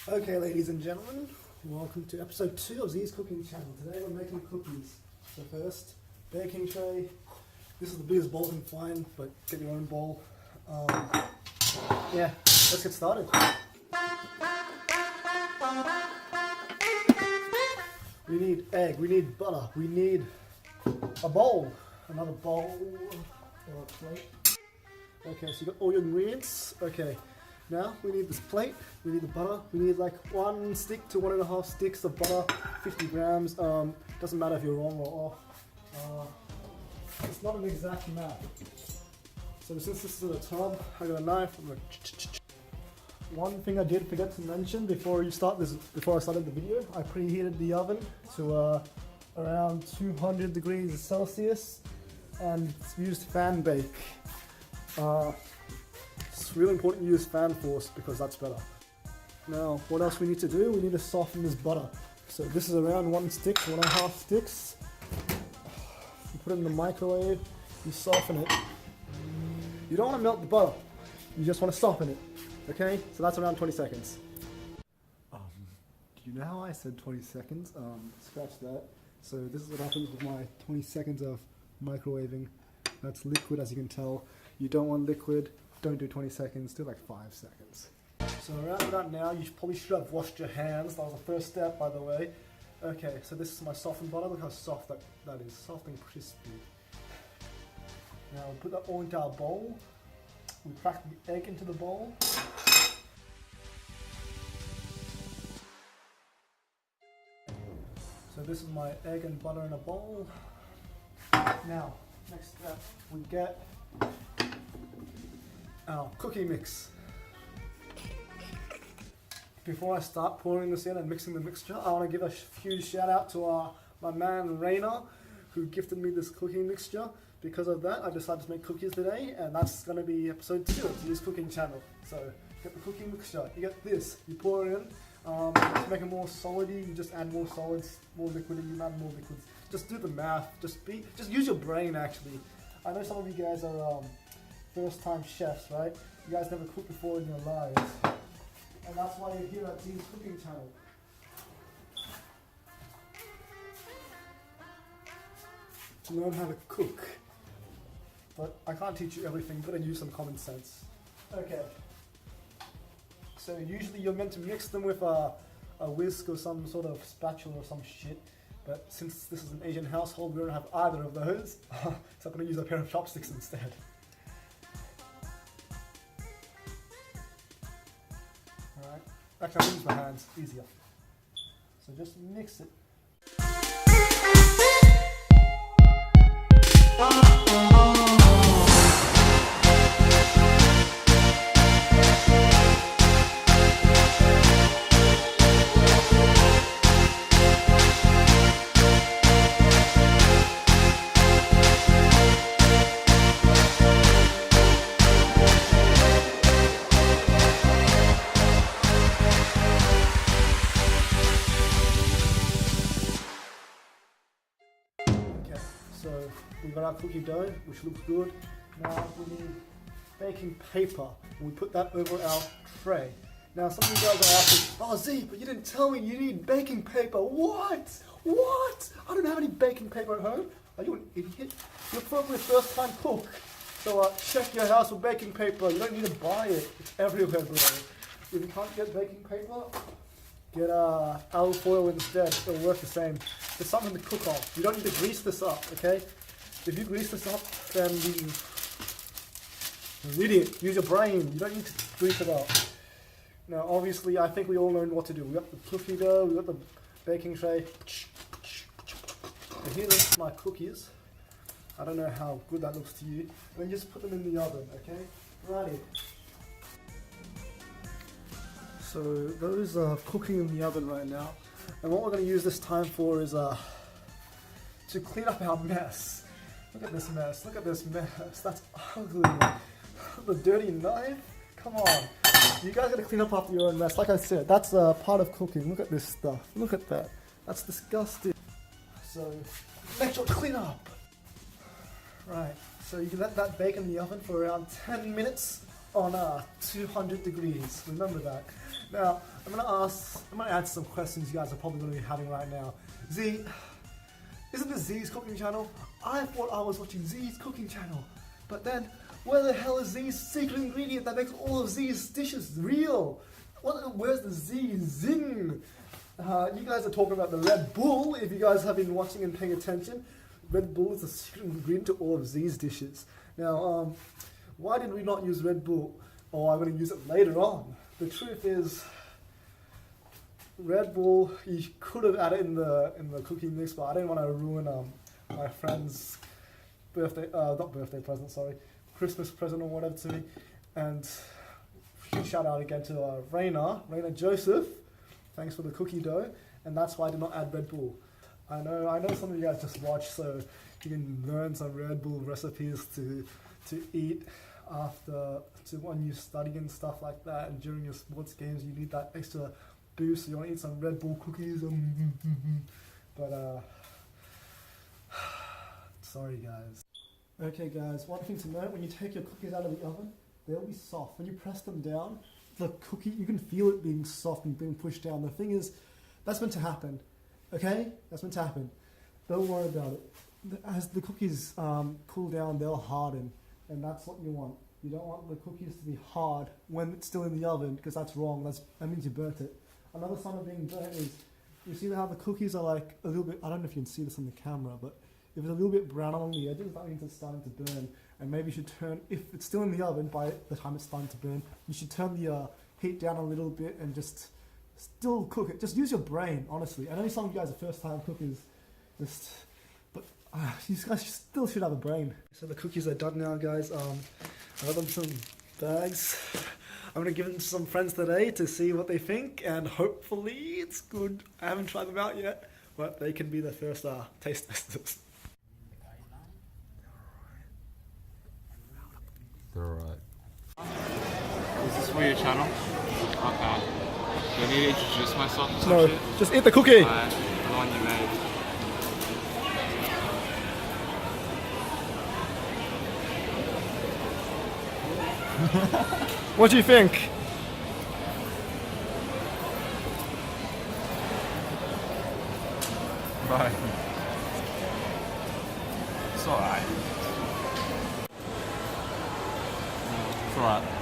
Okay, ladies and gentlemen, welcome to episode 2 of Z's cooking channel. Today we're making cookies. So first, baking tray. This is the biggest bowl you can find, but get your own bowl. Yeah, let's get started. We need egg, we need butter, we need a bowl, another bowl, or a plate. Okay, so you got all your ingredients. Okay, now we need this plate, we need the butter, we need like 1 stick to 1.5 sticks of butter, 50 grams. Doesn't matter if you're wrong or off. It's not an exact amount. So since this is a tub, I got a knife. One thing I did forget to mention before I started the video, I preheated the oven to around 200 degrees Celsius and used fan bake. It's really important to use fan force because that's better. Now, what else we need to do? We need to soften this butter. So this is around 1 stick, 1.5 sticks. You put it in the microwave, you soften it. You don't want to melt the butter, you just want to soften it. Okay, so that's around 20 seconds. Do you know how I said 20 seconds? Scratch that. So this is what happens with my 20 seconds of microwaving. That's liquid, as you can tell. You don't want liquid, don't do 20 seconds, do like 5 seconds. So around about now, you probably should have washed your hands. That was the first step, by the way. Okay, so this is my softened butter. Look how soft that is, soft and crispy. Now we put that all into our bowl. We crack the egg into the bowl. So this is my egg and butter in a bowl. Now, next step, we get our cookie mix. Before I start pouring this in and mixing the mixture, I want to give a huge shout out to my man Raina, who gifted me this cooking mixture. Because of that, I decided to make cookies today, and that's going to be episode 2 of Z's cooking channel. So, get the cooking mixture. You get this, you pour it in. To make it more solidy, you just add more solids, more liquid, and you add more liquids. Just do the math. Just use your brain. Actually, I know some of you guys are first-time chefs, right? You guys never cooked before in your lives, and that's why you're here at Z's cooking channel. To learn how to cook. But I can't teach you everything, you've got to use some common sense. Okay. So usually you're meant to mix them with a whisk or some sort of spatula or some shit. But since this is an Asian household, we don't have either of those. So I'm going to use a pair of chopsticks instead. Alright. Actually, I'll use my hands, easier. So just mix it. So we've got our cookie dough, which looks good. Now we need baking paper, and we put that over our tray. Now some of you guys are asking, oh Z, but you didn't tell me you need baking paper. What? What? I don't have any baking paper at home. Are you an idiot? You're probably a first time cook. So check your house for baking paper. You don't need to buy it. It's everywhere, bro. If you can't get baking paper, get alcohol foil instead. It'll work the same. There's something to cook on. You don't need to grease this up, okay? If you grease this up, then you're an idiot. Use your brain. You don't need to grease it up. Now, obviously, I think we all know what to do. We got the cookie dough, we got the baking tray. And here are my cookies. I don't know how good that looks to you. Then just put them in the oven, okay? Righty. So those are cooking in the oven right now. And what we're going to use this time for is to clean up our mess. Look at this mess. Look at this mess. That's ugly. The dirty knife. Come on. You guys got to clean up after your own mess. Like I said, that's part of cooking. Look at this stuff. Look at that. That's disgusting. So make sure to clean up. Right. So you can let that bake in the oven for around 10 minutes on 200 degrees. Remember that. Now, I'm gonna answer some questions you guys are probably gonna be having right now. Z, isn't this Z's cooking channel? I thought I was watching Z's cooking channel. But then, where the hell is Z's secret ingredient that makes all of Z's dishes real? Where's the Z zing? You guys are talking about the Red Bull, if you guys have been watching and paying attention. Red Bull is the secret ingredient to all of Z's dishes. Now, why did we not use Red Bull? Oh, I'm going to use it later on. The truth is, Red Bull, you could have added in the cooking mix, but I didn't want to ruin my friend's Christmas present or whatever to me. And huge shout out again to Raina Joseph. Thanks for the cookie dough, and that's why I did not add Red Bull. I know some of you guys just watch, so you can learn some Red Bull recipes to eat when you study and stuff like that, and during your sports games you need that extra boost, so you want to eat some Red Bull cookies. But sorry guys. Okay guys, one thing to note, when you take your cookies out of the oven, they'll be soft. When you press them down, the cookie, you can feel it being soft and being pushed down. The thing is, that's meant to happen, okay? That's meant to happen. Don't worry about it. As the cookies cool down, they'll harden, and that's what you want. You don't want the cookies to be hard when it's still in the oven, because that's wrong. That means you burnt it. Another sign of being burnt is, you see how the cookies are like a little bit, I don't know if you can see this on the camera, but if it's a little bit brown along the edges, that means it's starting to burn. And maybe you should turn, if it's still in the oven by the time it's starting to burn, you should turn the heat down a little bit and just still cook it. Just use your brain, honestly. I know some of you guys are first time cookers, but you guys still should have a brain. So the cookies are done now, guys. I got them some bags. I'm gonna give them to some friends today to see what they think, and hopefully it's good. I haven't tried them out yet, but they can be the first taste testers. They're alright. Is this for your channel? Okay. Do I need to introduce myself or some No, shit? just eat the cookie! The one you made. What do you think? Bye. It's alright. It's alright.